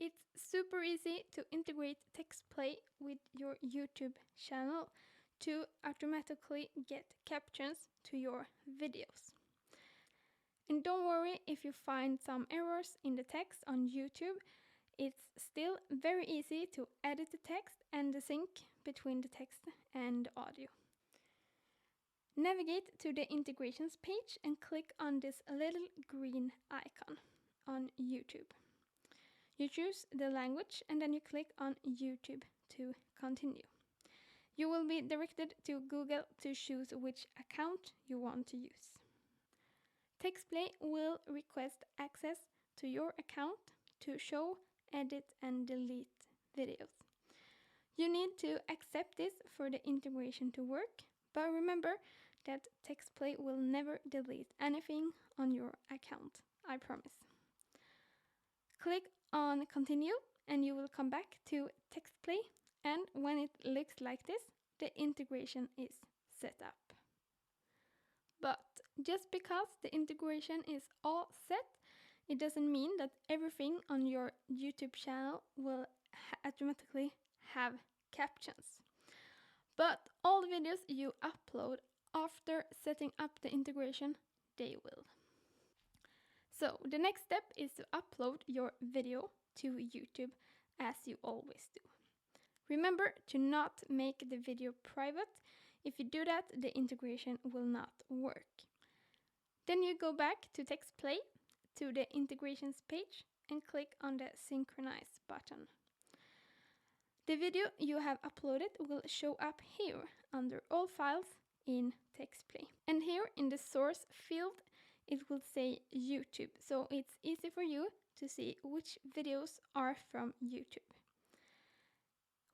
It's super easy to integrate TextPlay with your YouTube channel to automatically get captions to your videos. And don't worry if you find some errors in the text on YouTube. It's still very easy to edit the text and the sync between the text and the audio. Navigate to the integrations page and click on this little green icon on YouTube. You choose the language and then you click on YouTube to continue. You will be directed to Google to choose which account you want to use. TextPlay will request access to your account to show, edit and delete videos. You need to accept this for the integration to work, but remember that TextPlay will never delete anything on your account, I promise. Click on continue and you will come back to TextPlay, and when it looks like this, the integration is set up. But just because the integration is all set, it doesn't mean that everything on your YouTube channel will automatically have captions. But all the videos you upload after setting up the integration, they will. So the next step is to upload your video to YouTube as you always do. Remember to not make the video private. If you do that, the integration will not work. Then you go back to TextPlay, to the integrations page, and click on the synchronize button. The video you have uploaded will show up here under all files in TextPlay. And here in the source field, it will say YouTube, so it's easy for you to see which videos are from YouTube.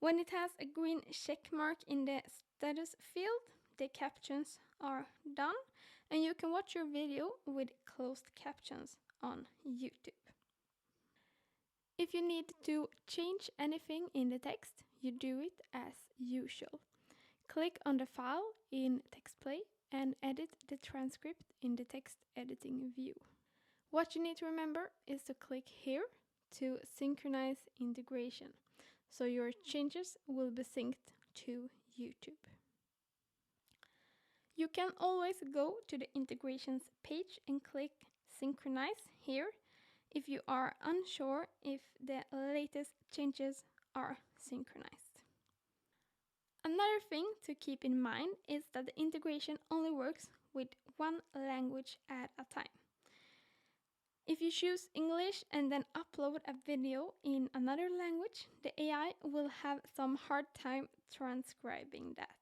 When it has a green check mark in the status field, the captions are done and you can watch your video with closed captions on YouTube. If you need to change anything in the text, you do it as usual. Click on the file in TextPlay and edit the transcript in the text editing view. What you need to remember is to click here to synchronize integration, so your changes will be synced to YouTube. You can always go to the integrations page and click synchronize here if you are unsure if the latest changes are synchronized. Another thing to keep in mind is that the integration only works with one language at a time. If you choose English and then upload a video in another language, the AI will have some hard time transcribing that.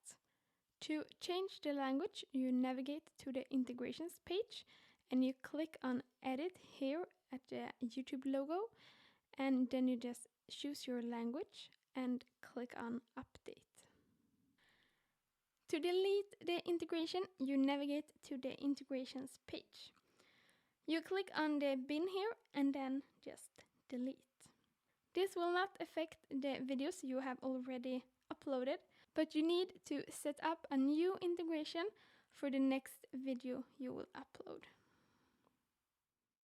To change the language, you navigate to the integrations page and you click on edit here at the YouTube logo, and then you just choose your language and click on update. To delete the integration, you navigate to the integrations page. You click on the bin here and then just delete. This will not affect the videos you have already uploaded, but you need to set up a new integration for the next video you will upload.